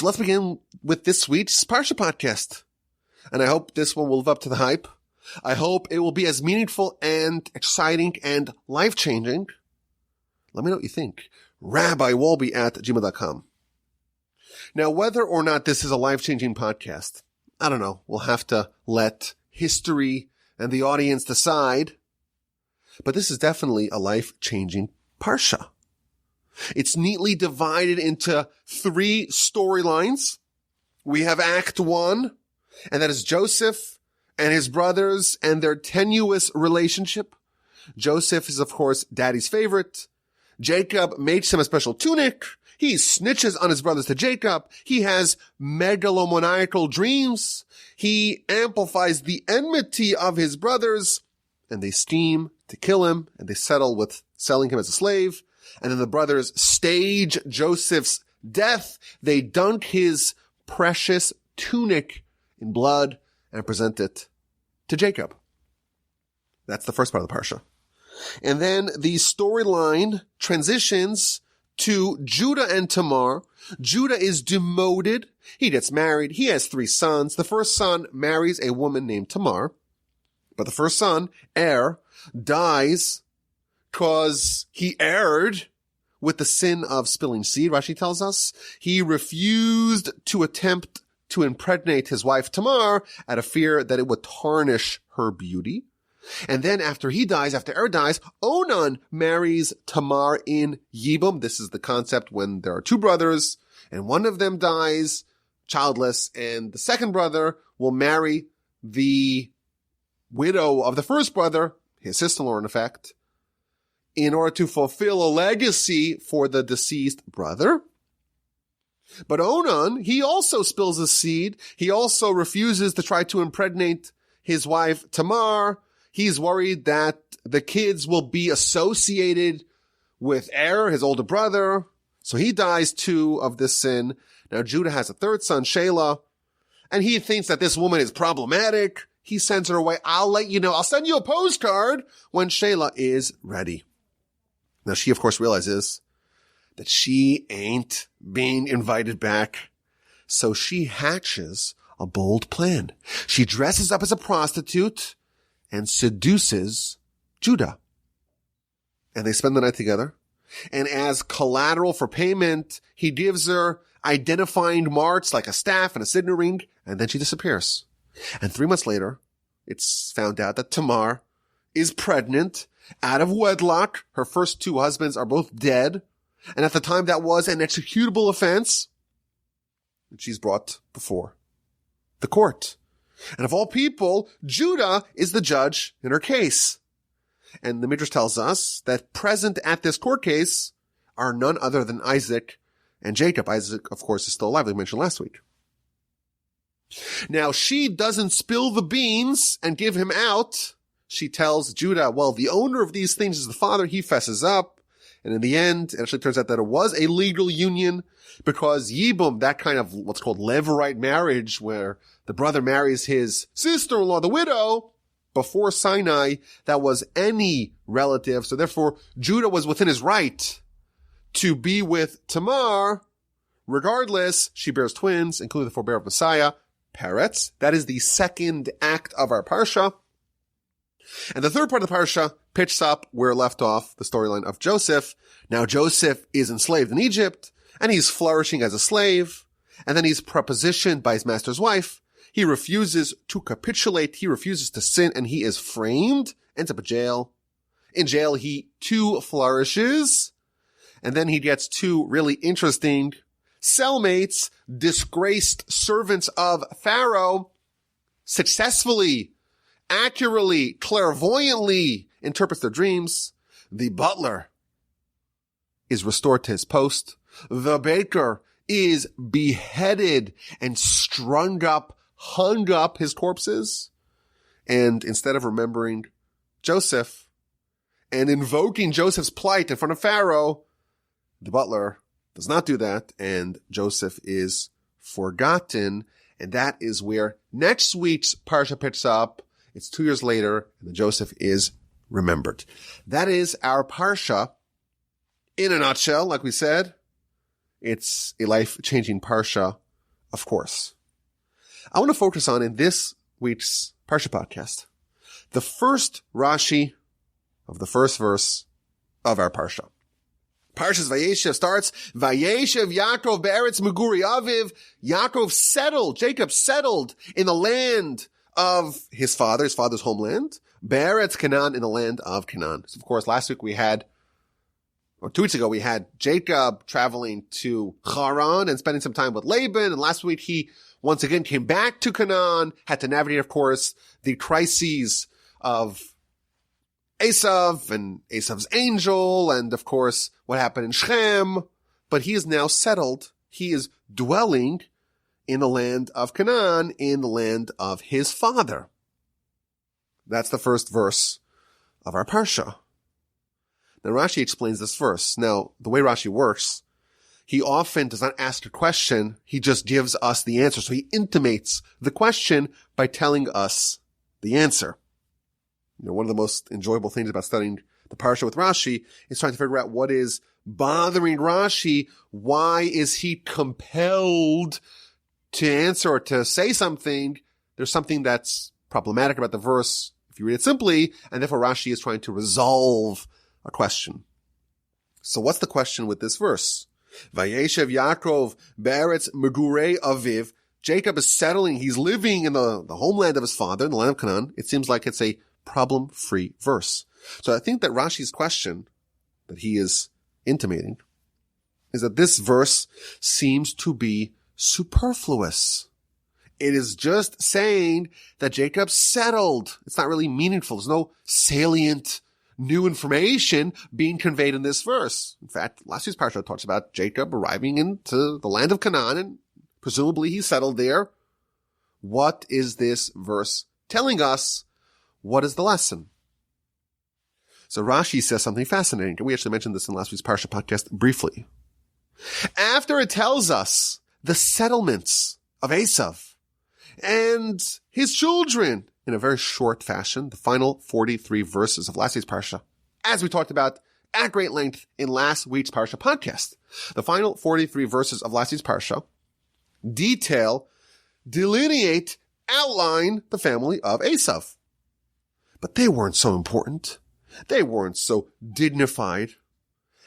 So let's begin with this week's Parsha podcast. And I hope this one will live up to the hype. I hope it will be as meaningful and exciting and life-changing. Let me know what you think. RabbiWolbe@gmail.com. Now, whether or not this is a life-changing podcast, I don't know. We'll have to let history and the audience decide. But this is definitely a life-changing Parsha. It's neatly divided into 3 storylines. We have Act 1, and that is Joseph and his brothers and their tenuous relationship. Joseph is, of course, daddy's favorite. Jacob makes him a special tunic. He snitches on his brothers to Jacob. He has megalomaniacal dreams. He amplifies the enmity of his brothers, and they scheme to kill him, and they settle with selling him as a slave. And then the brothers stage Joseph's death. They dunk his precious tunic in blood and present it to Jacob. That's the first part of the Parsha. And then the storyline transitions to Judah and Tamar. Judah is demoted. He gets married. He has 3 sons. The first son marries a woman named Tamar. But the first son, dies because he erred with the sin of spilling seed, Rashi tells us. He refused to attempt to impregnate his wife Tamar out of fear that it would tarnish her beauty. And then after he dies, after dies, Onan marries Tamar in Yibum. This is the concept when there are 2 brothers and one of them dies childless, and the second brother will marry the widow of the first brother, his sister-in-law in effect, in order to fulfill a legacy for the deceased brother. But Onan, he also spills a seed. He also refuses to try to impregnate his wife Tamar. He's worried that the kids will be associated with his older brother. So he dies too of this sin. Now Judah has a 3rd son, Shelah, and he thinks that this woman is problematic. He sends her away. I'll let you know. I'll send you a postcard when Shelah is ready. Now she, of course, realizes that she ain't being invited back. So she hatches a bold plan. She dresses up as a prostitute and seduces Judah. And they spend the night together. And as collateral for payment, he gives her identifying marks like a staff and a signet ring, and then she disappears. And 3 months later, it's found out that Tamar is pregnant out of wedlock. Her first 2 husbands are both dead. And at the time, that was an executable offense. And she's brought before the court. And of all people, Judah is the judge in her case. And the Midrash tells us that present at this court case are none other than Isaac and Jacob. Isaac, of course, is still alive, like we mentioned last week. Now, she doesn't spill the beans and give him out. She tells Judah, well, the owner of these things is the father. He fesses up. And in the end, it actually turns out that it was a legal union because Yibum, that kind of what's called levirate marriage, where the brother marries his sister-in-law, the widow, before Sinai, that was any relative. So therefore, Judah was within his right to be with Tamar. Regardless, she bears twins, including the forebear of Messiah, Peretz. That is the second act of our Parsha. And the third part of the Parsha picks up where left off, the storyline of Joseph. Now Joseph is enslaved in Egypt, and he's flourishing as a slave, and then he's propositioned by his master's wife. He refuses to capitulate, he refuses to sin, and he is framed, ends up in jail. In jail, he too flourishes, and then he gets 2 really interesting cellmates, disgraced servants of Pharaoh, successfully, accurately, clairvoyantly interprets their dreams. The butler is restored to his post. The baker is beheaded and hung up his corpses. And instead of remembering Joseph and invoking Joseph's plight in front of Pharaoh, the butler does not do that, and Joseph is forgotten. And that is where next week's Parsha picks up. It's 2 years later, and the Joseph is remembered. That is our Parsha in a nutshell. Like we said, it's a life-changing Parsha of course. I want to focus on, in this week's Parsha podcast, the first Rashi of the first verse of our Parsha. Parsha's Vayeishev starts, Vayeishev Yaakov be'eretz meguri aviv. Jacob settled in the land of his father's homeland, be'eretz Canaan, in the land of Canaan. So of course, last week we had, or 2 weeks ago, we had Jacob traveling to Haran and spending some time with Laban. And last week he once again came back to Canaan, had to navigate, of course, the crises of Esav and Esav's angel, and of course, what happened in Shechem. But he is now settled. He is dwelling in the land of Canaan, in the land of his father. That's the first verse of our Parsha. Now Rashi explains this verse. Now, the way Rashi works, he often does not ask a question, he just gives us the answer. So he intimates the question by telling us the answer. You know, one of the most enjoyable things about studying the Parsha with Rashi is trying to figure out what is bothering Rashi. Why is he compelled to answer or to say something? There's something that's problematic about the verse if you read it simply, and therefore Rashi is trying to resolve a question. So what's the question with this verse? Vayeishev Yaakov be'eretz megurei aviv. Jacob is settling, he's living in the homeland of his father, in the land of Canaan. It seems like it's a problem-free verse. So I think that Rashi's question that he is intimating is that this verse seems to be superfluous. It is just saying that Jacob settled. It's not really meaningful. There's no salient new information being conveyed in this verse. In fact, last week's Parsha talks about Jacob arriving into the land of Canaan, and presumably he settled there. What is this verse telling us? What is the lesson? So Rashi says something fascinating, and we actually mentioned this in last week's Parsha podcast briefly. After it tells us the settlements of Esav and his children in a very short fashion, the final 43 verses of last week's Parsha, as we talked about at great length in last week's Parsha podcast, the final 43 verses of last week's Parsha delineate, outline the family of Esav. But they weren't so important. They weren't so dignified.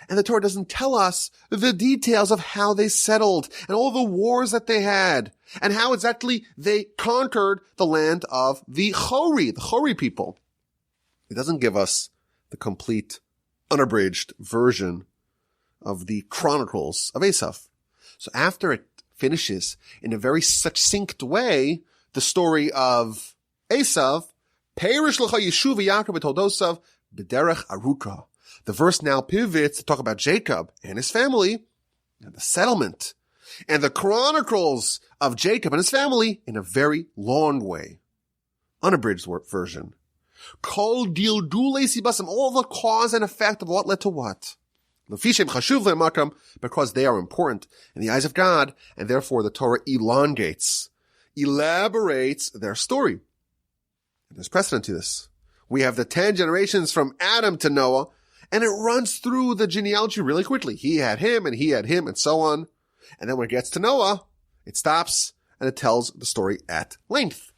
And the Torah doesn't tell us the details of how they settled and all the wars that they had and how exactly they conquered the land of the Chori people. It doesn't give us the complete, unabridged version of the chronicles of Esav. So after it finishes in a very succinct way the story of Esav, Perish l'cha Yeshuv Yaakov v'toldosav b'derech aruka. The verse now pivots to talk about Jacob and his family and the settlement and the chronicles of Jacob and his family in a very long way. Unabridged version. Kol dildule sibasim, all the cause and effect of what led to what. L'fishem chashuv le'makam, because they are important in the eyes of God, and therefore the Torah elaborates their story. And there's precedent to this. We have the 10 generations from Adam to Noah, and it runs through the genealogy really quickly. He had him, and he had him, and so on. And then when it gets to Noah, it stops, and it tells the story at length.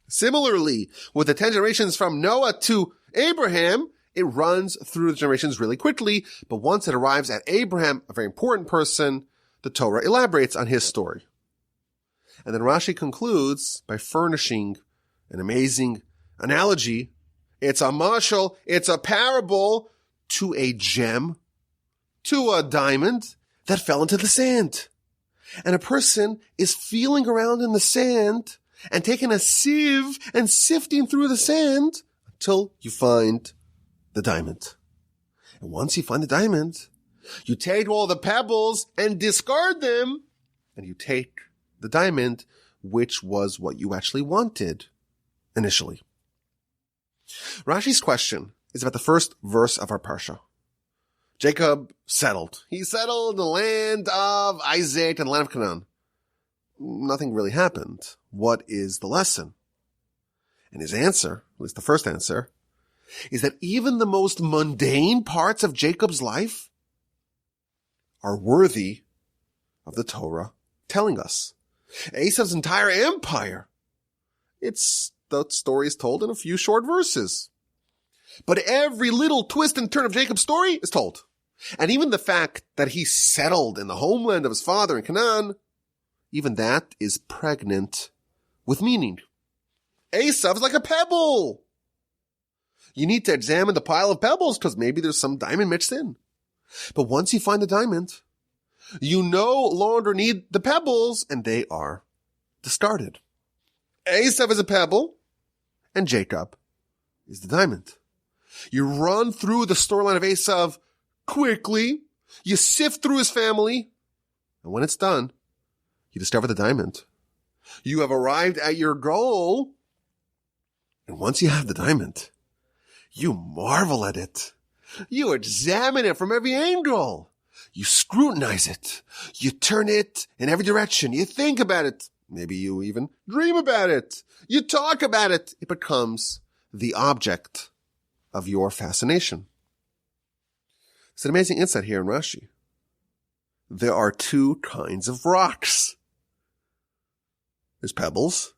Similarly, with the 10 generations from Noah to Abraham, it runs through the generations really quickly, but once it arrives at Abraham, a very important person, the Torah elaborates on his story. And then Rashi concludes by furnishing an amazing analogy. It's a mashal, it's a parable to a gem, to a diamond that fell into the sand. And a person is feeling around in the sand and taking a sieve and sifting through the sand until you find the diamond. And once you find the diamond, you take all the pebbles and discard them, and you take the diamond, which was what you actually wanted initially. Rashi's question is about the first verse of our Parsha. Jacob settled. He settled in the land of Isaac and the land of Canaan. Nothing really happened. What is the lesson? And his answer, at least the first answer, is that even the most mundane parts of Jacob's life are worthy of the Torah telling us. Esav's entire empire. The story is told in a few short verses. But every little twist and turn of Jacob's story is told. And even the fact that he settled in the homeland of his father in Canaan, even that is pregnant with meaning. Esav's like a pebble. You need to examine the pile of pebbles because maybe there's some diamond mixed in. But once you find the diamond, you no longer need the pebbles and they are discarded. Esav is a pebble and Jacob is the diamond. You run through the storyline of Esav quickly. You sift through his family. And when it's done, you discover the diamond. You have arrived at your goal. And once you have the diamond, you marvel at it. You examine it from every angle. You scrutinize it. You turn it in every direction. You think about it. Maybe you even dream about it. You talk about it. It becomes the object of your fascination. It's an amazing insight here in Rashi. There are two kinds of rocks. There's pebbles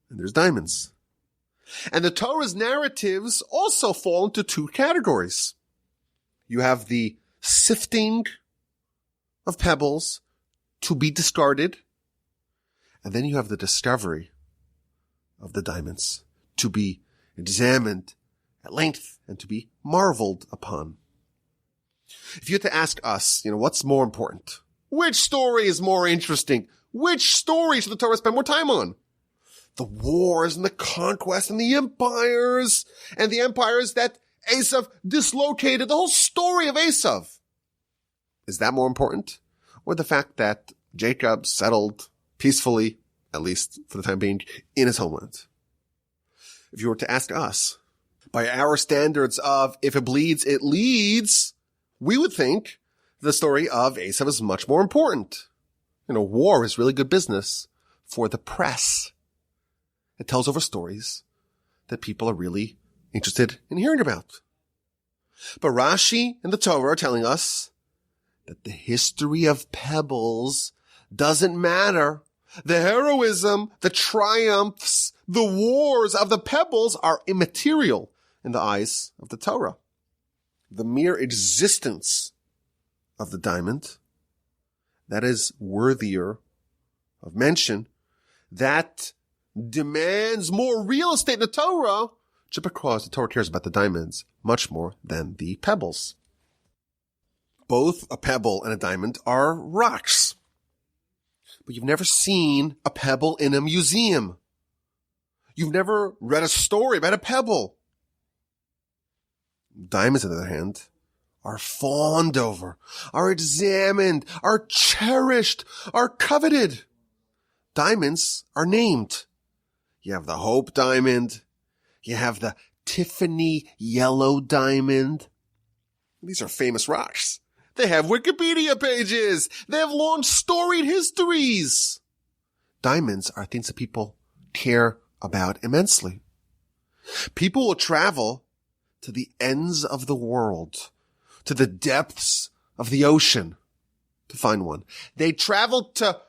and there's diamonds. And the Torah's narratives also fall into two categories. You have the sifting of pebbles to be discarded, and then you have the discovery of the diamonds to be examined at length and to be marveled upon. If you had to ask us, what's more important? Which story is more interesting? Which story should the Torah spend more time on? The wars and the conquests and the empires that Esav dislocated, the whole story of Esav. Is that more important? Or the fact that Jacob settled peacefully, at least for the time being, in his homeland? If you were to ask us, by our standards of if it bleeds, it leads, we would think the story of Esav is much more important. War is really good business for the press. It tells over stories that people are really interested in hearing about. But Rashi and the Torah are telling us that the history of pebbles doesn't matter. The heroism, the triumphs, the wars of the pebbles are immaterial in the eyes of the Torah. The mere existence of the diamond, that is worthier of mention, that demands more real estate in the Torah, just because the Torah cares about the diamonds much more than the pebbles. Both a pebble and a diamond are rocks. But you've never seen a pebble in a museum. You've never read a story about a pebble. Diamonds, on the other hand, are fawned over, are examined, are cherished, are coveted. Diamonds are named. You have the Hope Diamond. You have the Tiffany Yellow Diamond. These are famous rocks. They have Wikipedia pages. They have long storied histories. Diamonds are things that people care about immensely. People will travel to the ends of the world, to the depths of the ocean to find one. They travel to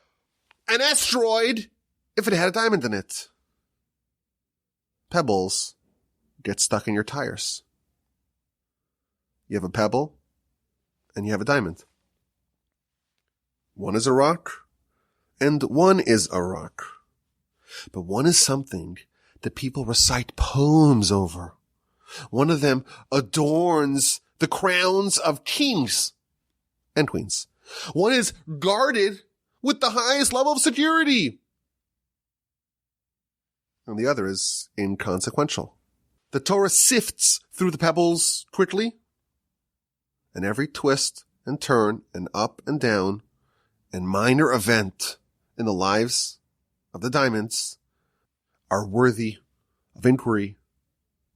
an asteroid if it had a diamond in it. Pebbles get stuck in your tires. You have a pebble and you have a diamond. One is a rock and one is a rock. But one is something that people recite poems over. One of them adorns the crowns of kings and queens. One is guarded with the highest level of security. And the other is inconsequential. The Torah sifts through the pebbles quickly, and every twist and turn and up and down and minor event in the lives of the diamonds are worthy of inquiry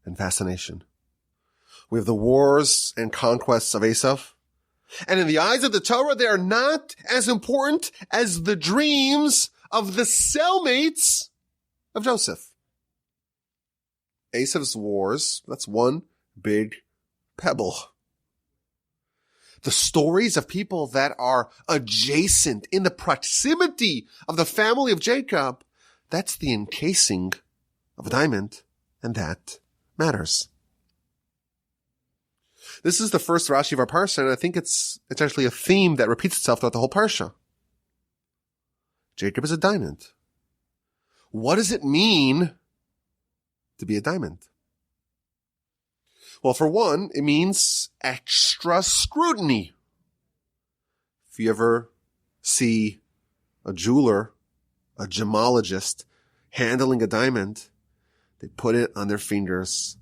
and fascination. We have the wars and conquests of Esav, and in the eyes of the Torah, they are not as important as the dreams of the cellmates of Joseph. Esav's wars, that's one big pebble. The stories of people that are adjacent in the proximity of the family of Jacob, that's the encasing of a diamond, and that matters. This is the first Rashi of our Parsha, and I think it's actually a theme that repeats itself throughout the whole Parsha. Jacob is a diamond. What does it mean to be a diamond? Well, for one, it means extra scrutiny. If you ever see a jeweler, a gemologist, handling a diamond, they put it on their fingers,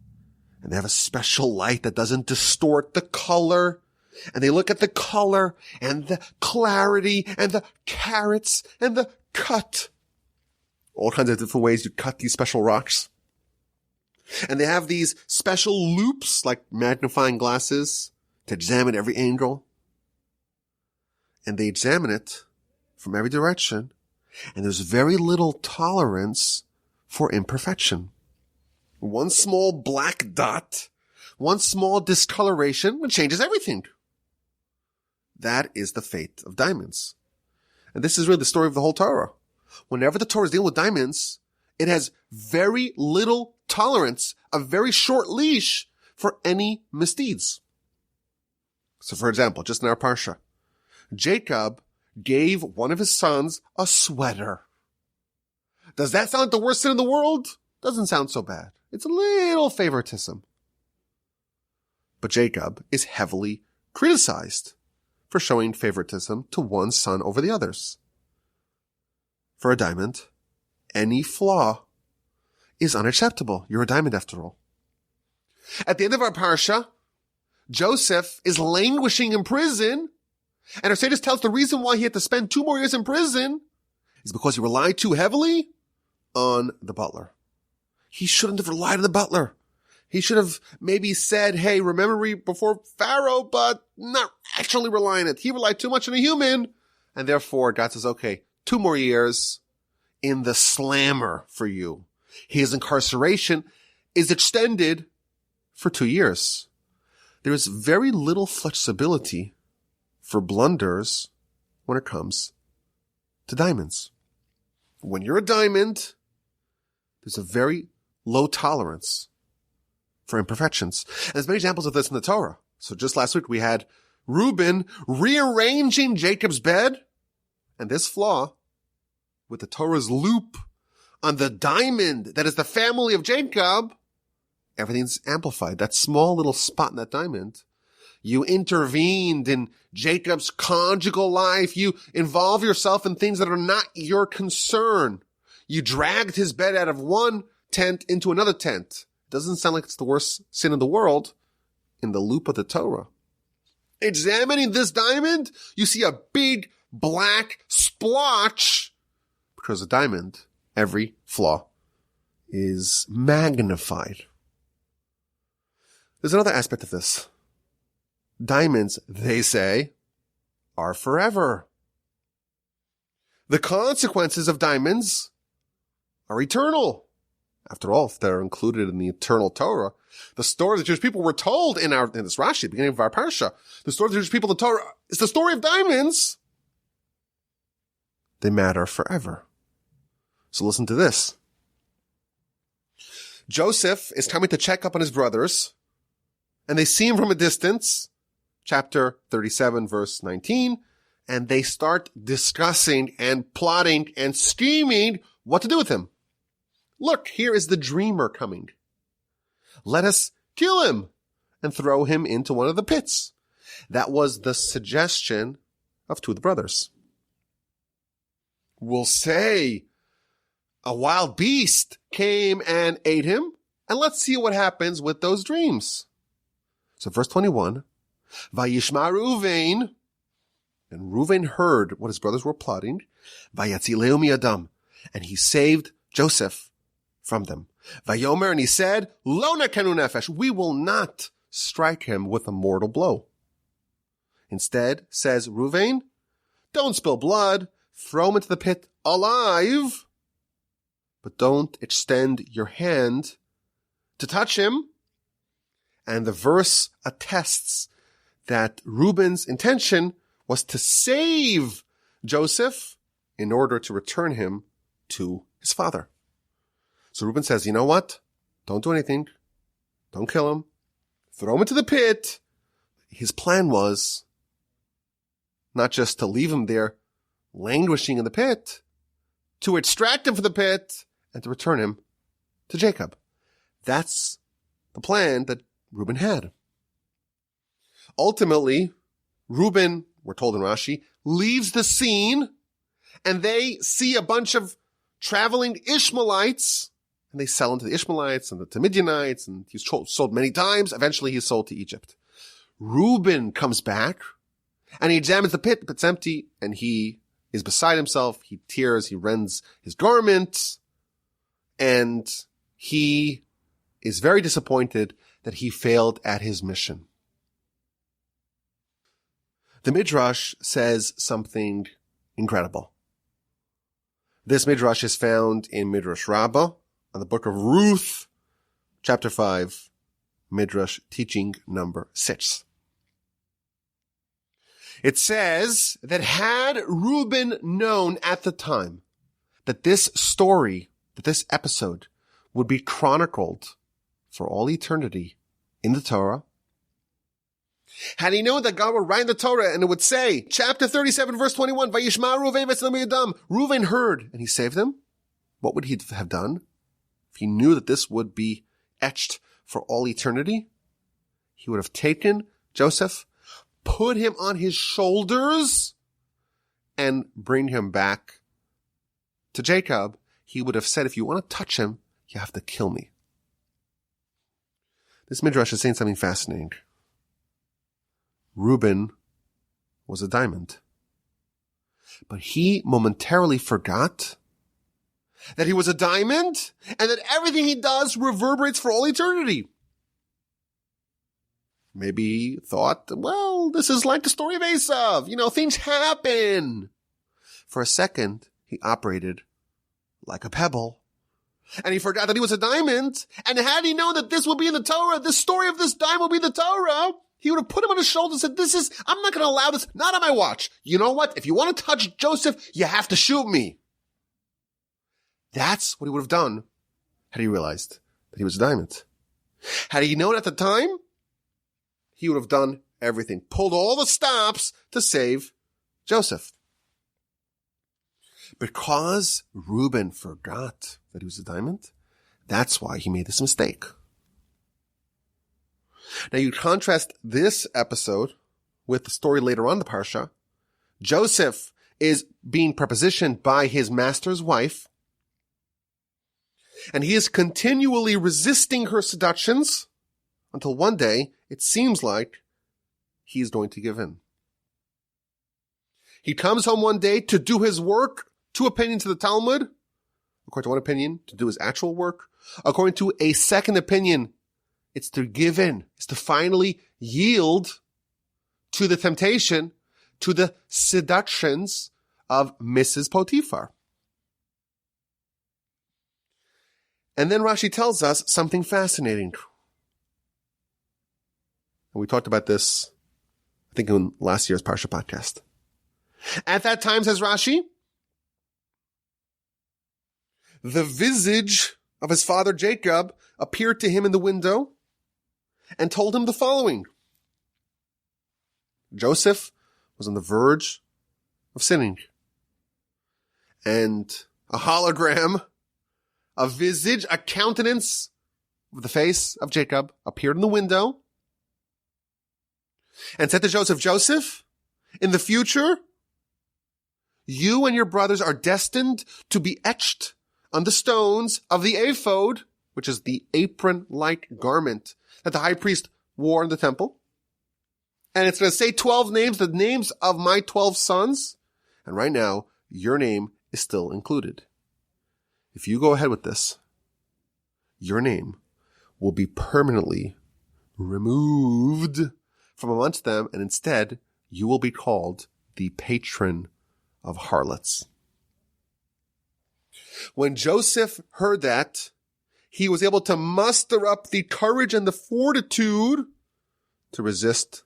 and they have a special light that doesn't distort the color. And they look at the color and the clarity and the carats and the cut. All kinds of different ways you cut these special rocks. And they have these special loupes, like magnifying glasses, to examine every angle. And they examine it from every direction. And there's very little tolerance for imperfection. One small black dot, one small discoloration, it changes everything. That is the fate of diamonds. And this is really the story of the whole Torah. Whenever the Torah is dealing with diamonds, it has very little tolerance, a very short leash for any misdeeds. So for example, just in our Parsha, Jacob gave one of his sons a sweater. Does that sound like the worst sin in the world? Doesn't sound so bad. It's a little favoritism. But Jacob is heavily criticized for showing favoritism to one son over the others. For a diamond, any flaw is unacceptable. You're a diamond after all. At the end of our Parsha, Joseph is languishing in prison, and our sages tell us the reason why he had to spend 2 more years in prison is because he relied too heavily on the butler. He shouldn't have relied on the butler. He should have maybe said, hey, remember me before Pharaoh, but not actually rely on it. He relied too much on a human. And therefore, God says, okay, 2 more years in the slammer for you. His incarceration is extended for 2 years. There is very little flexibility for blunders when it comes to diamonds. When you're a diamond, there's a very low tolerance for imperfections. And there's many examples of this in the Torah. So just last week we had Reuben rearranging Jacob's bed, and this flaw with the Torah's loop on the diamond that is the family of Jacob, everything's amplified. That small little spot in that diamond, you intervened in Jacob's conjugal life. You involve yourself in things that are not your concern. You dragged his bed out of one tent into another tent. Doesn't sound like it's the worst sin in the world in the loop of the Torah. Examining this diamond, you see a big black splotch because a diamond, every flaw is magnified. There's another aspect of this. Diamonds, they say, are forever. The consequences of diamonds are eternal. After all, if they're included in the eternal Torah, the story of the Jewish people were told in this Rashi, beginning of our Parsha. The story of the Jewish people, the Torah, is the story of diamonds. They matter forever. So listen to this. Joseph is coming to check up on his brothers, and they see him from a distance, chapter 37, verse 19, and they start discussing and plotting and scheming what to do with him. Look, here is the dreamer coming. Let us kill him and throw him into one of the pits. That was the suggestion of 2 of the brothers. We'll say a wild beast came and ate him, and let's see what happens with those dreams. So verse 21, Vayishma Reuven, and Reuven heard what his brothers were plotting, Vayatzileu mi'adam, and he saved Joseph from them. Vayomer, and he said, Lo nakenu nefesh, we will not strike him with a mortal blow. Instead, says Reuven, don't spill blood, throw him into the pit alive, but don't extend your hand to touch him. And the verse attests that Reuben's intention was to save Joseph in order to return him to his father. So Reuben says, you know what? Don't do anything. Don't kill him. Throw him into the pit. His plan was not just to leave him there languishing in the pit, to extract him from the pit and to return him to Jacob. That's the plan that Reuben had. Ultimately, Reuben, we're told in Rashi, leaves the scene and they see a bunch of traveling Ishmaelites and they sell him to the Ishmaelites and the Midianites, and he's sold many times. Eventually he's sold to Egypt. Reuben comes back and he examines the pit. The pit's empty and he is beside himself. He tears, he rends his garments, and he is very disappointed that he failed at his mission. The Midrash says something incredible. This Midrash is found in Midrash Rabbah, on the book of Ruth, chapter 5, Midrash teaching number 6. It says that had Reuben known at the time that this story, that this episode would be chronicled for all eternity in the Torah, had he known that God would write in the Torah and it would say, chapter 37, verse 21, Vayishma Reuven heard and he saved them, what would he have done? If he knew that this would be etched for all eternity, he would have taken Joseph, put him on his shoulders, and bring him back to Jacob. He would have said, if you want to touch him, you have to kill me. This Midrash is saying something fascinating. Reuben was a diamond, but he momentarily forgot that he was a diamond and that everything he does reverberates for all eternity. Maybe he thought, well, this is like the story of Vayeishev. Things happen. For a second, he operated like a pebble. And he forgot that he was a diamond. And had he known that this would be in the Torah, the story of this diamond will be in the Torah, he would have put him on his shoulder and said, I'm not going to allow this, not on my watch. You know what? If you want to touch Joseph, you have to shoot me. That's what he would have done had he realized that he was a diamond. Had he known at the time, he would have done everything, pulled all the stops to save Joseph. Because Reuben forgot that he was a diamond, that's why he made this mistake. Now you contrast this episode with the story later on in the Parsha. Joseph is being prepositioned by his master's wife, and he is continually resisting her seductions until one day it seems like he is going to give in. He comes home one day to do his work, two opinions of the Talmud. According to one opinion, to do his actual work. According to a second opinion, it's to give in. It's to finally yield to the temptation, to the seductions of Mrs. Potiphar. And then Rashi tells us something fascinating. And we talked about this, I think, in last year's Parsha podcast. At that time, says Rashi, the visage of his father Jacob appeared to him in the window and told him the following. Joseph was on the verge of sinning. And a hologram, a visage, a countenance of the face of Jacob appeared in the window and said to Joseph, Joseph, in the future, you and your brothers are destined to be etched on the stones of the ephod, which is the apron-like garment that the high priest wore in the temple. And it's going to say 12 names, the names of my 12 sons. And right now, your name is still included. If you go ahead with this, your name will be permanently removed from amongst them, and instead, you will be called the patron of harlots. When Joseph heard that, he was able to muster up the courage and the fortitude to resist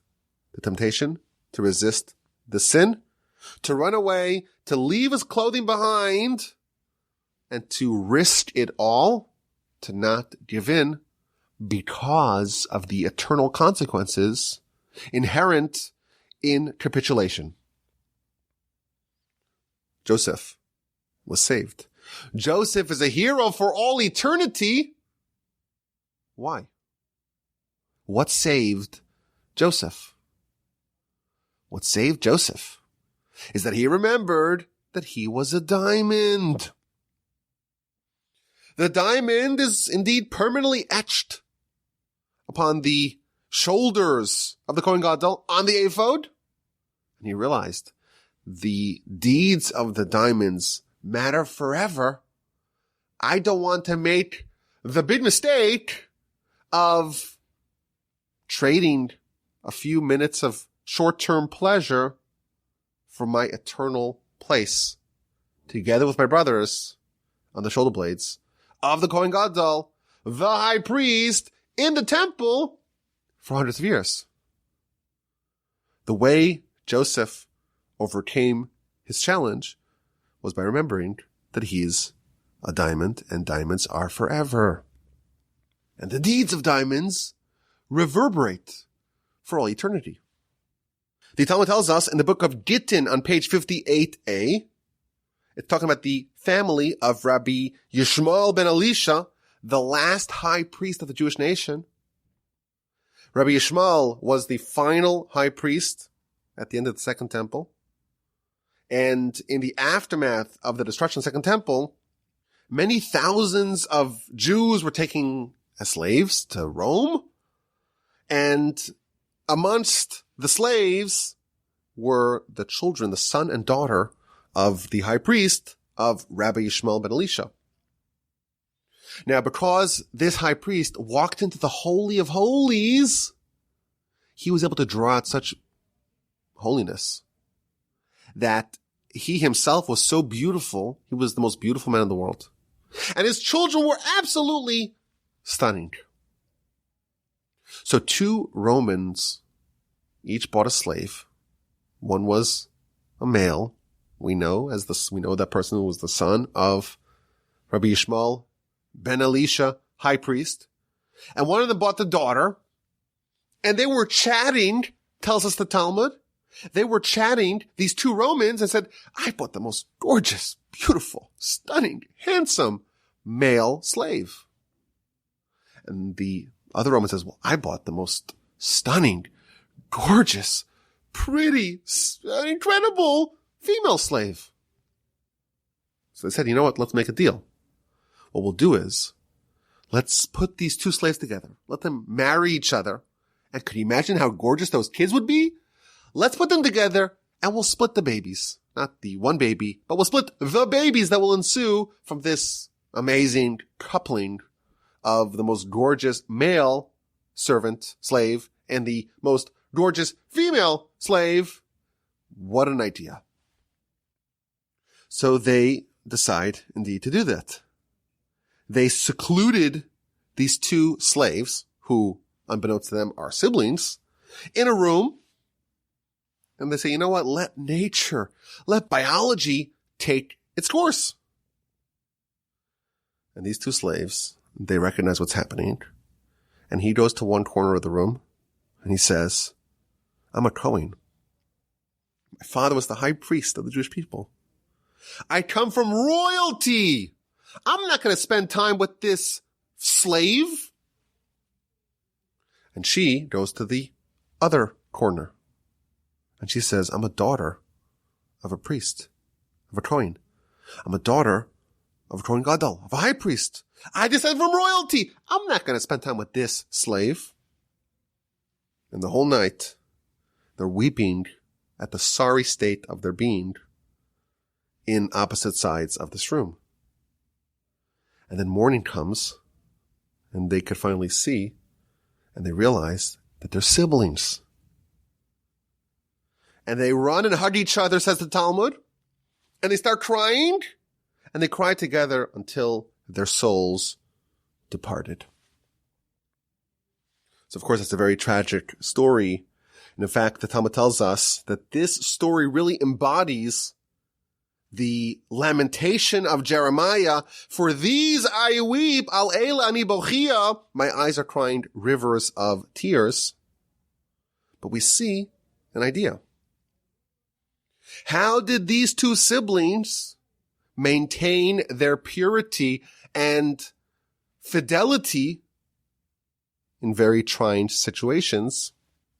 the temptation, to resist the sin, to run away, to leave his clothing behind, and to risk it all, to not give in because of the eternal consequences inherent in capitulation. Joseph was saved. Joseph is a hero for all eternity. Why? What saved Joseph? What saved Joseph is that he remembered that he was a diamond. The diamond is indeed permanently etched upon the shoulders of the Kohen Gadol on the ephod. And he realized the deeds of the diamonds matter forever. I don't want to make the big mistake of trading a few minutes of short-term pleasure for my eternal place, together with my brothers on the shoulder blades of the Kohen Gadol, the high priest in the temple for hundreds of years. The way Joseph overcame his challenge was by remembering that he's a diamond and diamonds are forever. And the deeds of diamonds reverberate for all eternity. The Talmud tells us in the book of Gittin on page 58a, it's talking about the family of Rabbi Yishmael ben Elisha, the last high priest of the Jewish nation. Rabbi Yishmael was the final high priest at the end of the Second Temple. And in the aftermath of the destruction of the Second Temple, many thousands of Jews were taken as slaves to Rome. And amongst the slaves were the children, the son and daughter of the high priest of Rabbi Yishmael ben Elisha. Now, because this high priest walked into the Holy of Holies, he was able to draw out such holiness that he himself was so beautiful. He was the most beautiful man in the world. And his children were absolutely stunning. So two Romans each bought a slave. One was a male. We know that person was the son of Rabbi Yishmael ben Elisha, high priest. And one of them bought the daughter. And they were chatting, tells us the Talmud. They were chatting, these two Romans, and said, I bought the most gorgeous, beautiful, stunning, handsome male slave. And the other Roman says, well, I bought the most stunning, gorgeous, pretty, incredible female slave. So they said, you know what? Let's make a deal. What we'll do is, let's put these two slaves together. Let them marry each other. And could you imagine how gorgeous those kids would be? Let's put them together and we'll split the babies. Not the one baby, but we'll split the babies that will ensue from this amazing coupling of the most gorgeous male servant, slave, and the most gorgeous female slave. What an idea. So they decide indeed to do that. They secluded these two slaves, who, unbeknownst to them, are siblings, in a room. And they say, you know what? Let nature, let biology take its course. And these two slaves, they recognize what's happening. And he goes to one corner of the room and he says, I'm a Kohen. My father was the high priest of the Jewish people. I come from royalty. I'm not going to spend time with this slave. And she goes to the other corner. And she says, I'm a daughter of a priest, of a Kohen. I'm a daughter of a Kohen Gadol, of a high priest. I descend from royalty. I'm not going to spend time with this slave. And the whole night, they're weeping at the sorry state of their being in opposite sides of this room. And then morning comes, and they could finally see, and they realize that they're siblings. And they run and hug each other, says the Talmud, and they start crying, and they cry together until their souls departed. So, of course, it's a very tragic story. And in fact, the Talmud tells us that this story really embodies the lamentation of Jeremiah, for these I weep, al eila ani bochia, my eyes are crying rivers of tears. But we see an idea. How did these two siblings maintain their purity and fidelity in very trying situations?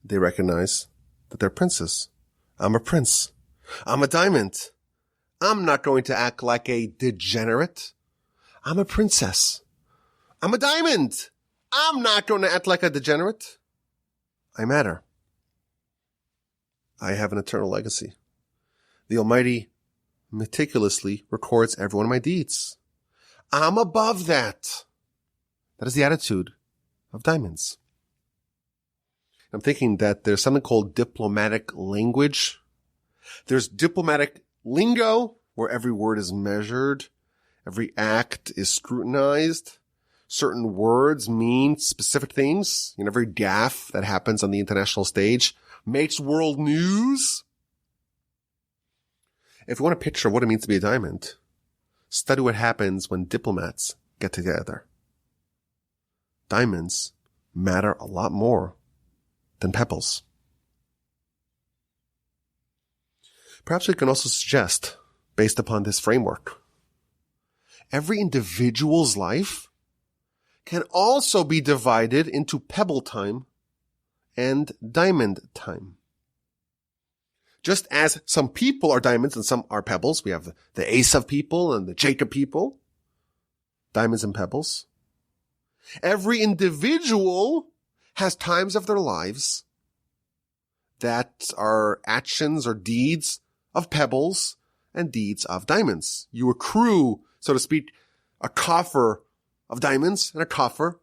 They recognize that they're princes. I'm a prince. I'm a diamond. I'm not going to act like a degenerate. I'm a princess. I'm a diamond. I'm not going to act like a degenerate. I matter. I have an eternal legacy. The Almighty meticulously records every one of my deeds. I'm above that. That is the attitude of diamonds. I'm thinking that there's something called diplomatic language. There's diplomatic lingo, where every word is measured, every act is scrutinized. Certain words mean specific things. Every gaffe that happens on the international stage makes world news. If you want to picture what it means to be a diamond, study what happens when diplomats get together. Diamonds matter a lot more than pebbles. Perhaps we can also suggest, based upon this framework, every individual's life can also be divided into pebble time and diamond time. Just as some people are diamonds and some are pebbles, we have the Vayeishev people and the Jacob people, diamonds and pebbles. Every individual has times of their lives that are actions or deeds of pebbles and deeds of diamonds. You accrue, so to speak, a coffer of diamonds and a coffer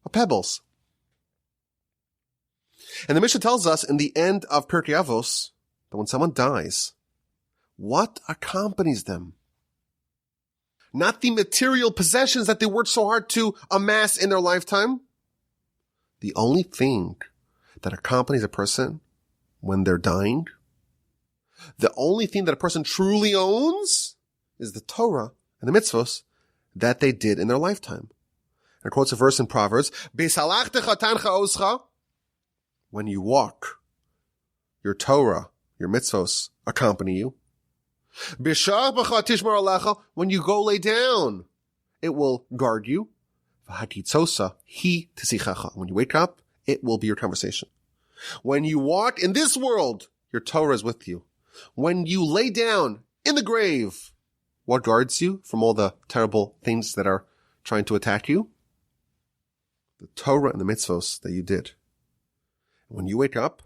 of pebbles. And the Mishnah tells us in the end of Pirkei Avos that when someone dies, what accompanies them? Not the material possessions that they worked so hard to amass in their lifetime. The only thing that accompanies a person when they're dying, the only thing that a person truly owns is the Torah and the mitzvos that they did in their lifetime. And it quotes a verse in Proverbs, when you walk, your Torah, your mitzvos accompany you. When you go lay down, it will guard you. When you wake up, it will be your conversation. When you walk in this world, your Torah is with you. When you lay down in the grave, what guards you from all the terrible things that are trying to attack you? The Torah and the mitzvos that you did. When you wake up,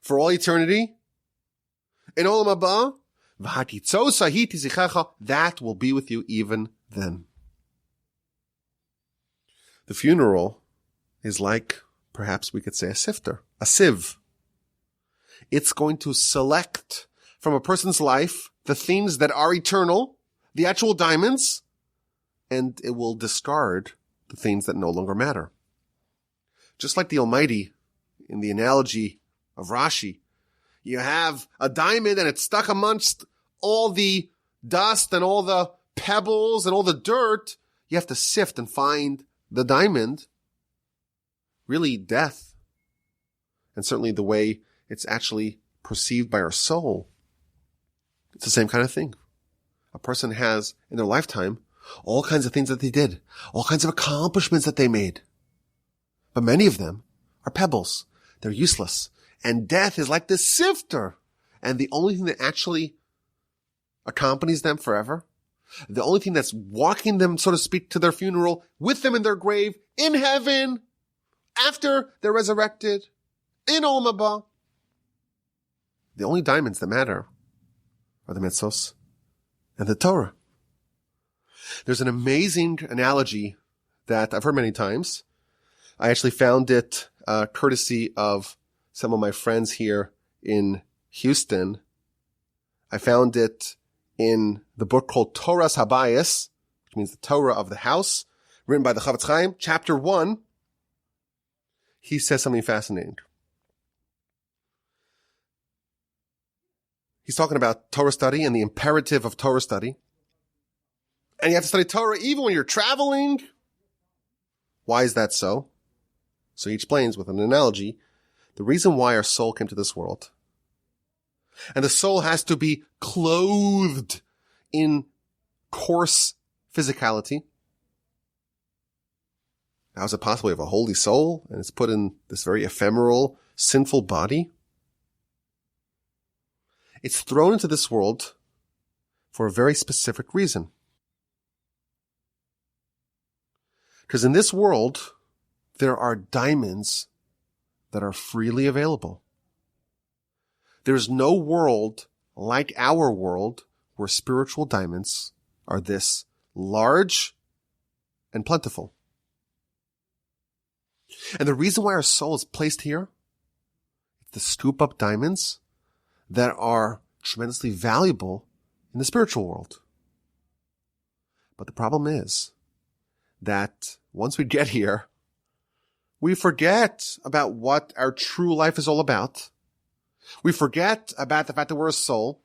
for all eternity, in Olam Haba, that will be with you even then. The funeral is like, perhaps we could say, a sifter, a sieve. It's going to select from a person's life the things that are eternal, the actual diamonds, and it will discard the things that no longer matter. Just like the Almighty, in the analogy of Rashi, you have a diamond and it's stuck amongst all the dust and all the pebbles and all the dirt. You have to sift and find the diamond. Really, death, and certainly the way it's actually perceived by our soul, it's the same kind of thing. A person has, in their lifetime, all kinds of things that they did, all kinds of accomplishments that they made. But many of them are pebbles. They're useless. And death is like this sifter. And the only thing that actually accompanies them forever, the only thing that's walking them, so to speak, to their funeral, with them in their grave, in heaven, after they're resurrected, in Olam Haba, the only diamonds that matter are the mitzvos and the Torah. There's an amazing analogy that I've heard many times. I actually found it courtesy of some of my friends here in Houston. I found it in the book called Torah's Habayis, which means the Torah of the house, written by the Chavetz Chaim, chapter 1. He says something fascinating. he's talking about Torah study and the imperative of Torah study. And you have to study Torah even when you're traveling. Why is that so? So he explains with an analogy the reason why our soul came to this world. And the soul has to be clothed in coarse physicality. How is it possible? We have a holy soul and it's put in this very ephemeral, sinful body. It's thrown into this world for a very specific reason. Because in this world, there are diamonds that are freely available. There's no world like our world where spiritual diamonds are this large and plentiful. And the reason why our soul is placed here is to scoop up diamonds that are tremendously valuable in the spiritual world. But the problem is that once we get here, we forget about what our true life is all about. We forget about the fact that we're a soul.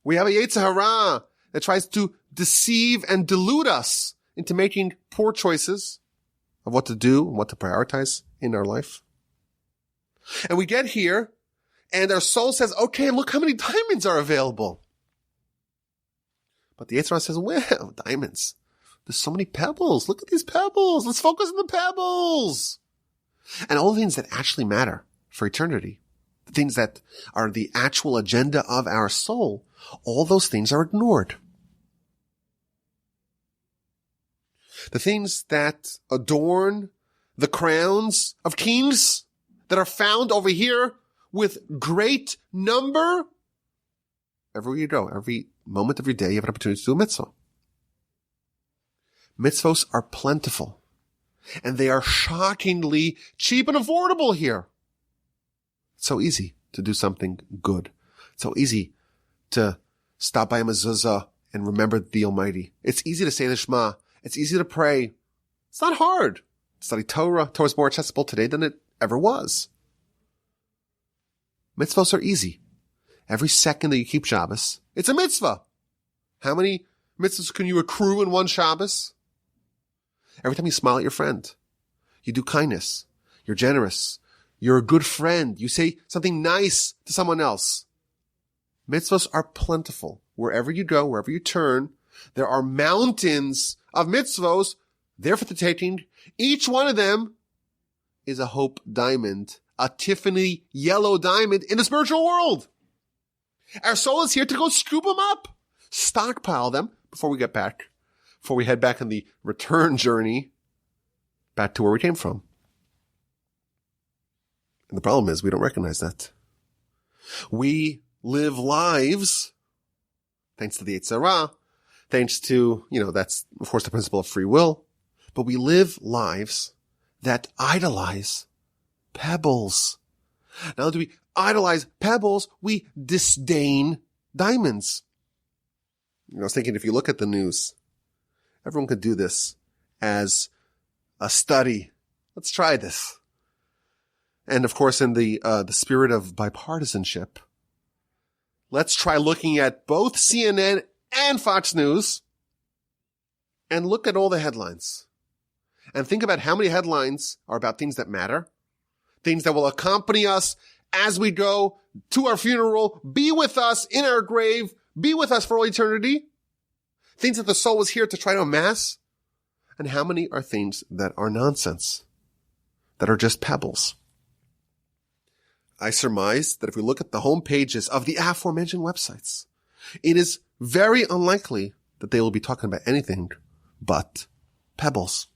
We have a Yetzer Hara that tries to deceive and delude us into making poor choices of what to do and what to prioritize in our life. And we get here and our soul says, okay, look how many diamonds are available. But the Yetzer Hara says, well, diamonds. There's so many pebbles. Look at these pebbles. Let's focus on the pebbles. And all the things that actually matter for eternity, the things that are the actual agenda of our soul, all those things are ignored. The things that adorn the crowns of kings that are found over here with great number. Everywhere you go, every moment of your day, you have an opportunity to do a mitzvah. Mitzvos are plentiful, and they are shockingly cheap and affordable here. It's so easy to do something good. It's so easy to stop by a mezuzah and remember the Almighty. It's easy to say the Shema. It's easy to pray. It's not hard to study Torah. Torah is more accessible today than it ever was. Mitzvos are easy. Every second that you keep Shabbos, it's a mitzvah. How many mitzvahs can you accrue in one Shabbos? Every time you smile at your friend, you do kindness, you're generous, you're a good friend, you say something nice to someone else. Mitzvahs are plentiful. Wherever you go, wherever you turn, there are mountains of mitzvahs there for the taking. Each one of them is a hope diamond, a Tiffany yellow diamond in the spiritual world. Our soul is here to go scoop them up, stockpile them before we head back on the return journey back to where we came from. And the problem is we don't recognize that. We live lives, thanks to the Yetzer Hara, thanks to, that's of course the principle of free will, but we live lives that idolize pebbles. Not only do we idolize pebbles, we disdain diamonds. I was thinking if you look at the news, everyone could do this as a study. Let's try this. And of course, in the spirit of bipartisanship, let's try looking at both CNN and Fox News and look at all the headlines and think about how many headlines are about things that matter, things that will accompany us as we go to our funeral, be with us in our grave, be with us for all eternity, things that the soul was here to try to amass, and how many are things that are nonsense, that are just pebbles. I surmise that if we look at the home pages of the aforementioned websites, it is very unlikely that they will be talking about anything but pebbles.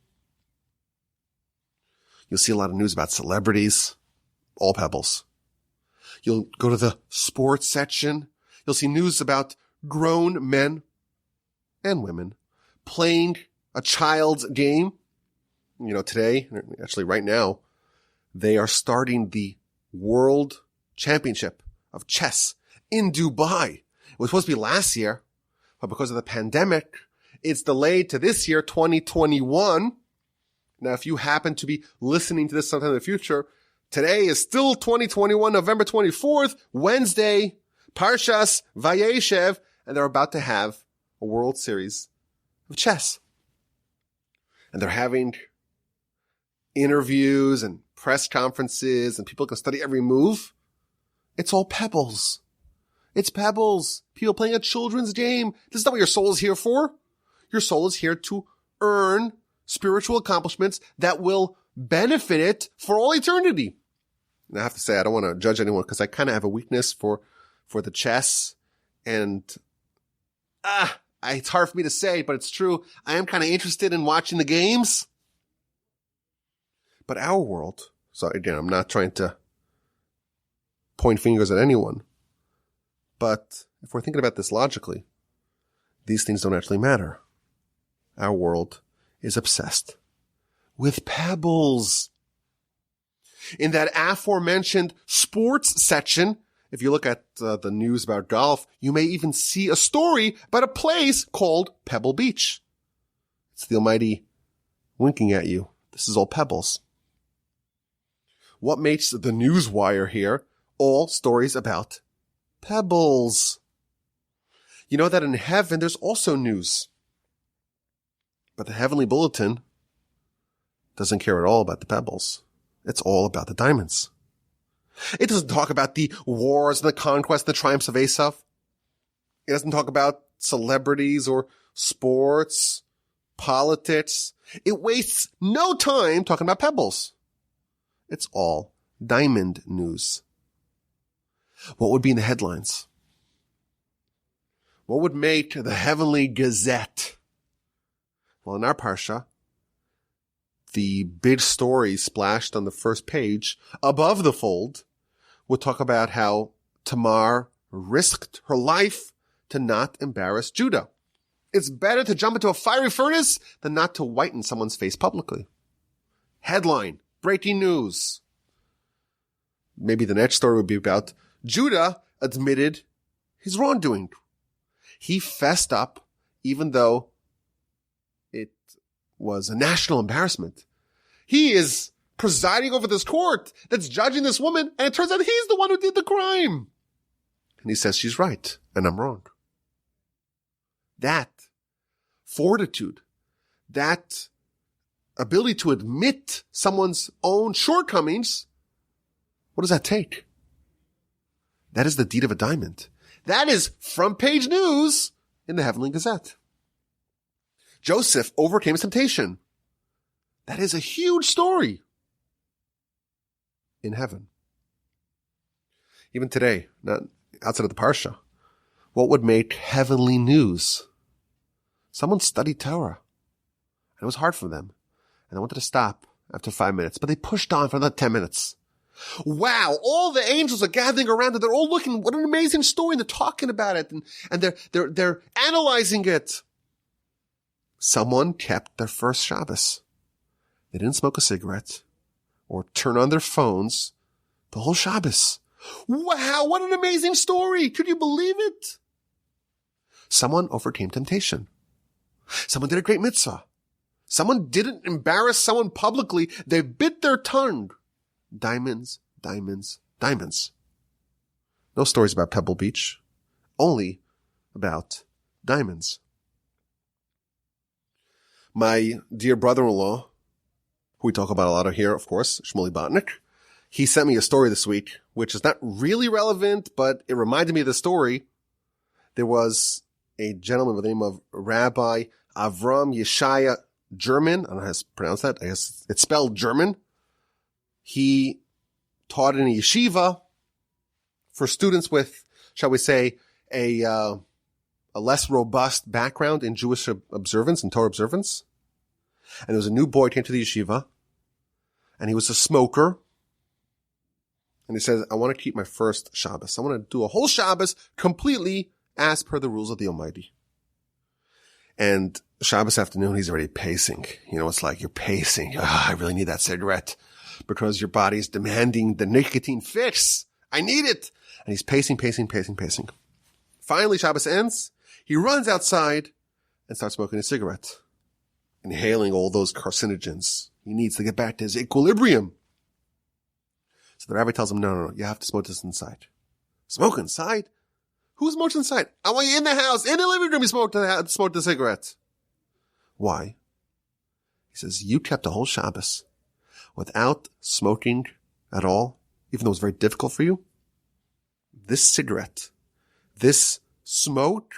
You'll see a lot of news about celebrities, all pebbles. You'll go to the sports section. You'll see news about grown men and women playing a child's game. Today, actually right now, they are starting the World Championship of Chess in Dubai. It was supposed to be last year, but because of the pandemic, it's delayed to this year, 2021. Now, if you happen to be listening to this sometime in the future, today is still 2021, November 24th, Wednesday, Parshas Vayeishev, and they're about to have a World Series of chess. And they're having interviews and press conferences, and people can study every move. It's all pebbles. It's pebbles. People playing a children's game. This is not what your soul is here for. Your soul is here to earn spiritual accomplishments that will benefit it for all eternity. And I have to say, I don't want to judge anyone because I kind of have a weakness for the chess. And, it's hard for me to say, but it's true. I am kind of interested in watching the games. But our world, so again, I'm not trying to point fingers at anyone. But if we're thinking about this logically, these things don't actually matter. Our world is obsessed with pebbles. In that aforementioned sports section, if you look at the news about golf, you may even see a story about a place called Pebble Beach. It's the Almighty winking at you. This is all pebbles. What makes the news wire here? All stories about pebbles. You know that in heaven there's also news. But the heavenly bulletin doesn't care at all about the pebbles. It's all about the diamonds. It doesn't talk about the wars and the conquest and the triumphs of Vayeishev. It doesn't talk about celebrities or sports, politics. It wastes no time talking about pebbles. It's all diamond news. What would be in the headlines? What would make the heavenly gazette? Well, in our Parsha, the big story splashed on the first page above the fold would talk about how Tamar risked her life to not embarrass Judah. It's better to jump into a fiery furnace than not to whiten someone's face publicly. Headline, breaking news. Maybe the next story would be about Judah admitted his wrongdoing. He fessed up even though it was a national embarrassment. He is presiding over this court that's judging this woman, and it turns out he's the one who did the crime. And he says she's right, and I'm wrong. That fortitude, that ability to admit someone's own shortcomings, what does that take? That is the deed of a diamond. That is front page news in the Heavenly Gazette. Joseph overcame his temptation. That is a huge story in heaven. Even today, not outside of the Parsha, what would make heavenly news? Someone studied Torah, and it was hard for them, and they wanted to stop after 5 minutes, but they pushed on for another 10 minutes. Wow, all the angels are gathering around and they're all looking, what an amazing story, and they're talking about it, and they're analyzing it. Someone kept their first Shabbos. They didn't smoke a cigarette or turn on their phones the whole Shabbos. Wow, what an amazing story. Could you believe it? Someone overcame temptation. Someone did a great mitzvah. Someone didn't embarrass someone publicly. They bit their tongue. Diamonds, diamonds, diamonds. No stories about Pebble Beach. Only about diamonds. My dear brother-in-law, who we talk about a lot of here, of course, Shmuley Botnick, he sent me a story this week, which is not really relevant, but it reminded me of the story. There was a gentleman by the name of Rabbi Avram Yeshaya German. I don't know how to pronounce that. I guess it's spelled German. He taught in a yeshiva for students with, shall we say, a less robust background in Jewish observance and Torah observance. And there was a new boy came to the yeshiva, and he was a smoker. And he says, I want to keep my first Shabbos. I want to do a whole Shabbos completely as per the rules of the Almighty. And Shabbos afternoon, he's already pacing. You know, it's like you're pacing. I really need that cigarette because your body is demanding the nicotine fix. I need it. And he's pacing. Finally, Shabbos ends. He runs outside and starts smoking a cigarette, inhaling all those carcinogens. He needs to get back to his equilibrium. So the rabbi tells him, no, you have to smoke this inside. Smoke inside? Who smokes inside? I want you in the house, in the living room, you smoke the cigarette. Why? He says, you kept the whole Shabbos without smoking at all, even though it was very difficult for you. This cigarette, this smoke,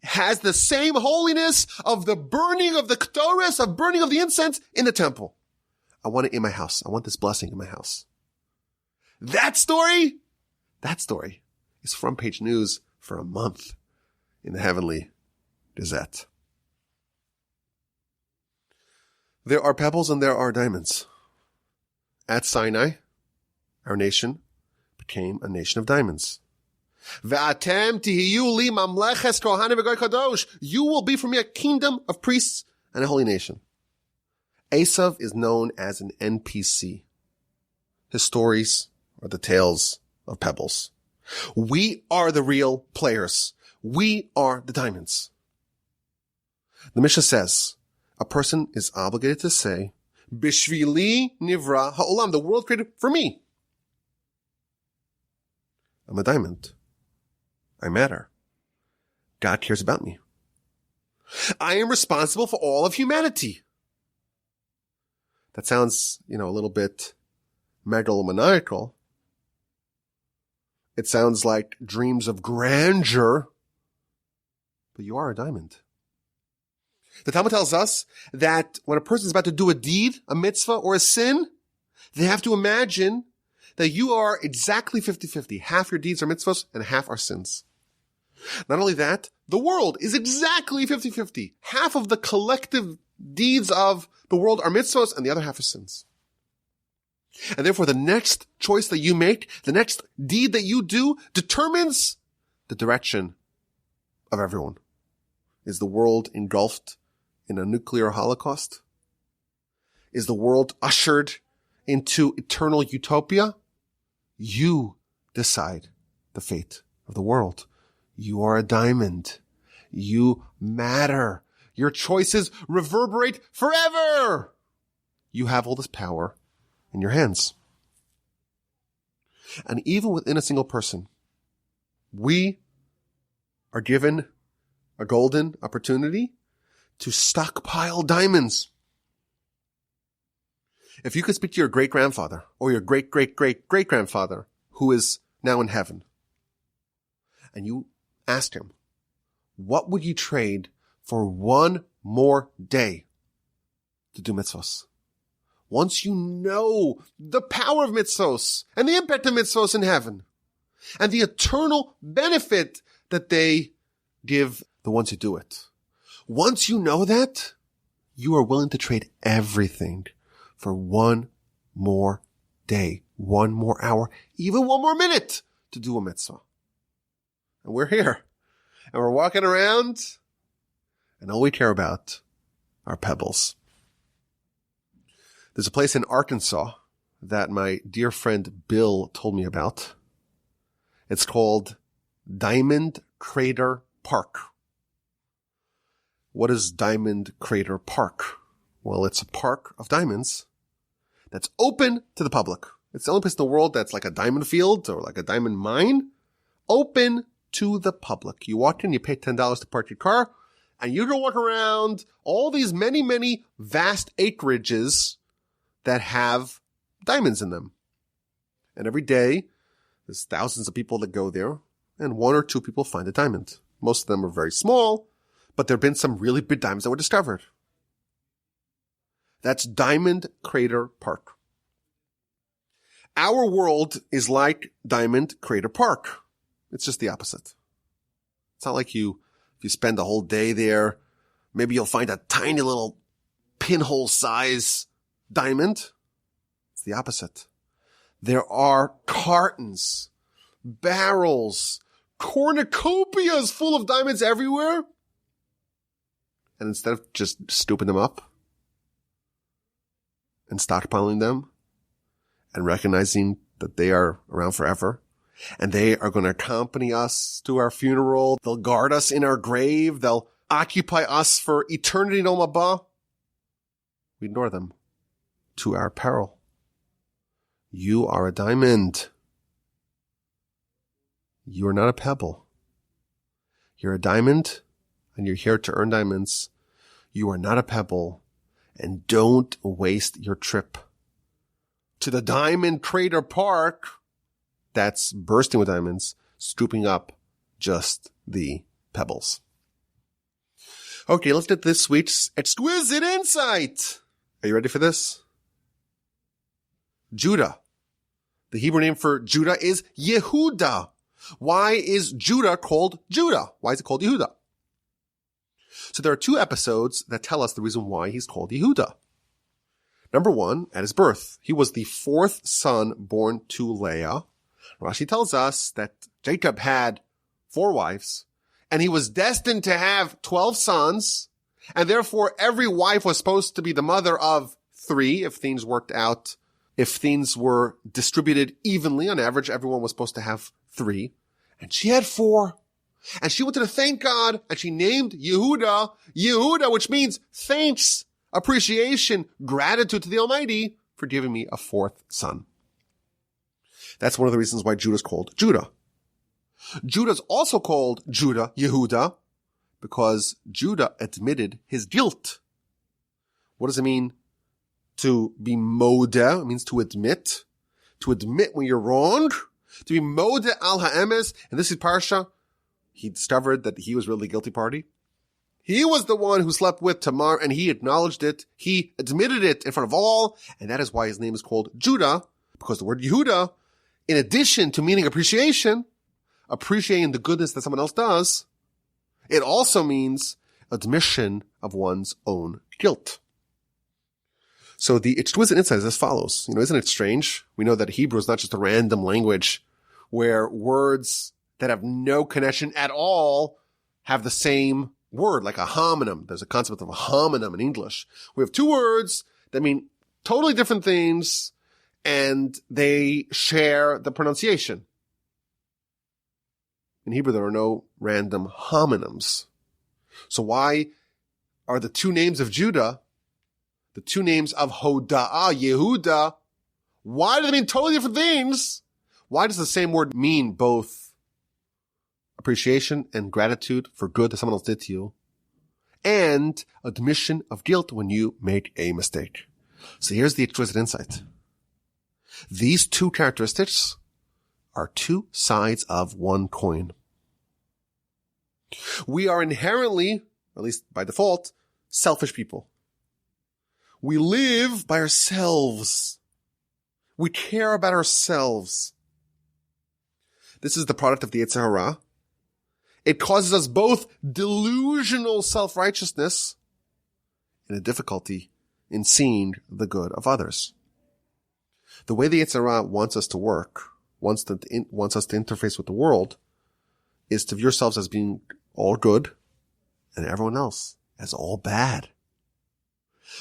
has the same holiness of the burning of the ketores, of burning of the incense in the temple. I want it in my house. I want this blessing in my house. That story is front page news for a month in the Heavenly Gazette. There are pebbles and there are diamonds. At Sinai, our nation became a nation of diamonds. You will be for me a kingdom of priests and a holy nation. Esav is known as an NPC. His stories are the tales of Pebbles. We are the real players. We are the diamonds. The Mishnah says, a person is obligated to say, Bishvili nivra ha'olam, the world created for me. I'm a diamond. I matter. God cares about me. I am responsible for all of humanity. That sounds, a little bit megalomaniacal. It sounds like dreams of grandeur, but you are a diamond. The Talmud tells us that when a person is about to do a deed, a mitzvah, or a sin, they have to imagine that you are exactly 50-50. Half your deeds are mitzvahs and half are sins. Not only that, the world is exactly 50-50. Half of the collective deeds of the world are mitzvahs and the other half are sins. And therefore, the next choice that you make, the next deed that you do, determines the direction of everyone. Is the world engulfed in a nuclear holocaust? Is the world ushered into eternal utopia? You decide the fate of the world. You are a diamond. You matter. Your choices reverberate forever. You have all this power in your hands. And even within a single person, we are given a golden opportunity to stockpile diamonds. If you could speak to your great-grandfather or your great-great-great-great-grandfather who is now in heaven, and you asked him, what would you trade for one more day to do mitzvahs? Once you know the power of mitzvahs and the impact of mitzvahs in heaven and the eternal benefit that they give the ones who do it. Once you know that, you are willing to trade everything for one more day, one more hour, even one more minute to do a mitzvah. And we're here. And we're walking around, and all we care about are pebbles. There's a place in Arkansas that my dear friend Bill told me about. It's called Diamond Crater Park. What is Diamond Crater Park? Well, it's a park of diamonds that's open to the public. It's the only place in the world that's like a diamond field or like a diamond mine, open to the public. You walk in, you pay $10 to park your car, and you can walk around all these many, many vast acreages that have diamonds in them. And every day, there's thousands of people that go there, and one or two people find a diamond. Most of them are very small, but there have been some really big diamonds that were discovered. That's Diamond Crater Park. Our world is like Diamond Crater Park. It's just the opposite. It's not like if you spend a whole day there, maybe you'll find a tiny little pinhole size diamond. It's the opposite. There are cartons, barrels, cornucopias full of diamonds everywhere. And instead of just scooping them up and stockpiling them and recognizing that they are around forever and they are going to accompany us to our funeral, they'll guard us in our grave, they'll occupy us for eternity in Olam Haba, we ignore them to our peril. You are a diamond. You are not a pebble. You're a diamond, and you're here to earn diamonds. You are not a pebble, and don't waste your trip to the Diamond Crater Park that's bursting with diamonds, scooping up just the pebbles. Okay, let's get this week's exquisite insight. Are you ready for this? Judah. The Hebrew name for Judah is Yehuda. Why is Judah called Judah? Why is it called Yehuda? So there are 2 episodes that tell us the reason why he's called Yehuda. Number 1, at his birth. He was the 4th son born to Leah. Rashi tells us that Jacob had 4 wives, and he was destined to have 12 sons, and therefore every wife was supposed to be the mother of 3 if things worked out. If things were distributed evenly, on average, everyone was supposed to have 3. And she had 4. And she wanted to thank God, and she named Yehuda, which means thanks, appreciation, gratitude to the Almighty for giving me a 4th son. That's one of the reasons why Judah's called Judah. Judah's also called Judah, Yehuda, because Judah admitted his guilt. What does it mean to be modeh? It means to admit when you're wrong, to be modeh al ha'emes. And this is Parsha. He discovered that he was really the guilty party. He was the one who slept with Tamar, and he acknowledged it. He admitted it in front of all, and that is why his name is called Judah, because the word Yehuda, in addition to meaning appreciating the goodness that someone else does, it also means admission of one's own guilt. So the exquisite insight is as follows. Isn't it strange? We know that Hebrew is not just a random language where words that have no connection at all have the same word, like a homonym. There's a concept of a homonym in English. We have 2 words that mean totally different things, and they share the pronunciation. In Hebrew, there are no random homonyms. So why are the 2 names of Judah, the 2 names of Hoda'ah, Yehuda, why do they mean totally different things? Why does the same word mean both appreciation and gratitude for good that someone else did to you, and admission of guilt when you make a mistake? So here's the exquisite insight. These 2 characteristics are 2 sides of one coin. We are inherently, at least by default, selfish people. We live by ourselves. We care about ourselves. This is the product of the Yetzer Hara. It causes us both delusional self-righteousness and a difficulty in seeing the good of others. The way the Yetzer Hara wants us to work, wants us to interface with the world, is to view yourselves as being all good and everyone else as all bad.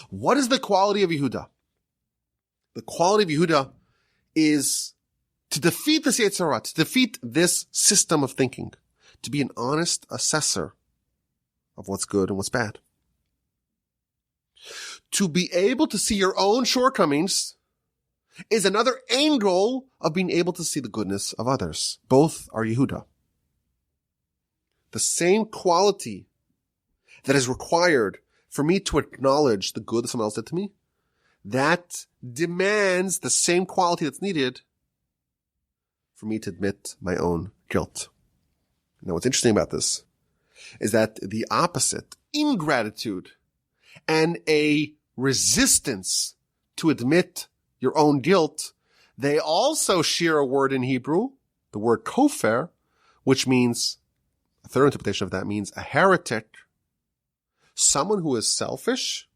What is the quality of Yehuda? The quality of Yehuda is to defeat this Yetzer Hara, to defeat this system of thinking, to be an honest assessor of what's good and what's bad. To be able to see your own shortcomings is another angle of being able to see the goodness of others. Both are Yehuda. The same quality that is required for me to acknowledge the good that someone else did to me, that demands the same quality that's needed for me to admit my own guilt. Now, what's interesting about this is that the opposite, ingratitude and a resistance to admit your own guilt, they also share a word in Hebrew, the word kofer, which means, a third interpretation of that means a heretic, someone who is selfish,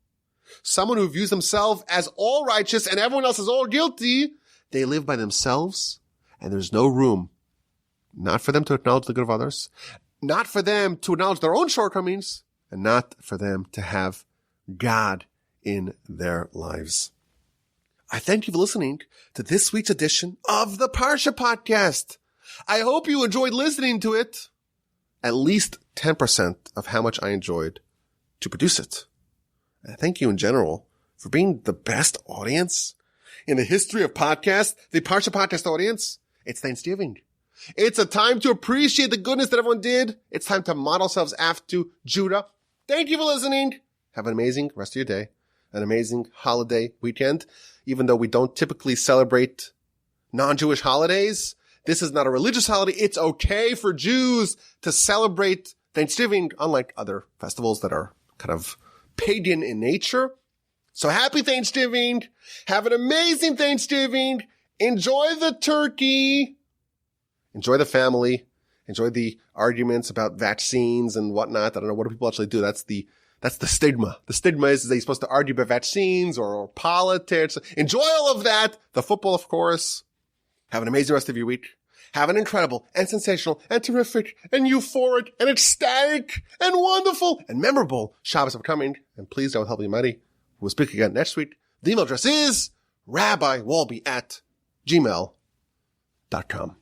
someone who views themselves as all righteous and everyone else is all guilty. They live by themselves, and there's no room, not for them to acknowledge the good of others, not for them to acknowledge their own shortcomings, and not for them to have God in their lives. I thank you for listening to this week's edition of the Parsha podcast. I hope you enjoyed listening to it, at least 10% of how much I enjoyed to produce it. And thank you in general for being the best audience in the history of podcasts, the Parsha podcast audience. It's Thanksgiving. It's a time to appreciate the goodness that everyone did. It's time to model ourselves after Judah. Thank you for listening. Have an amazing rest of your day, an amazing holiday weekend. Even though we don't typically celebrate non-Jewish holidays, this is not a religious holiday. It's okay for Jews to celebrate Thanksgiving, unlike other festivals that are kind of pagan in nature. So happy Thanksgiving. Have an amazing Thanksgiving. Enjoy the turkey. Enjoy the family. Enjoy the arguments about vaccines and whatnot. I don't know. What do people actually do? That's the stigma. The stigma is that you're supposed to argue about vaccines or politics. Enjoy all of that. The football, of course. Have an amazing rest of your week. Have an incredible and sensational and terrific and euphoric and ecstatic and wonderful and memorable Shabbos upcoming. And please, God will help you mighty. We'll speak again next week. The email address is rabbiwalby@gmail.com.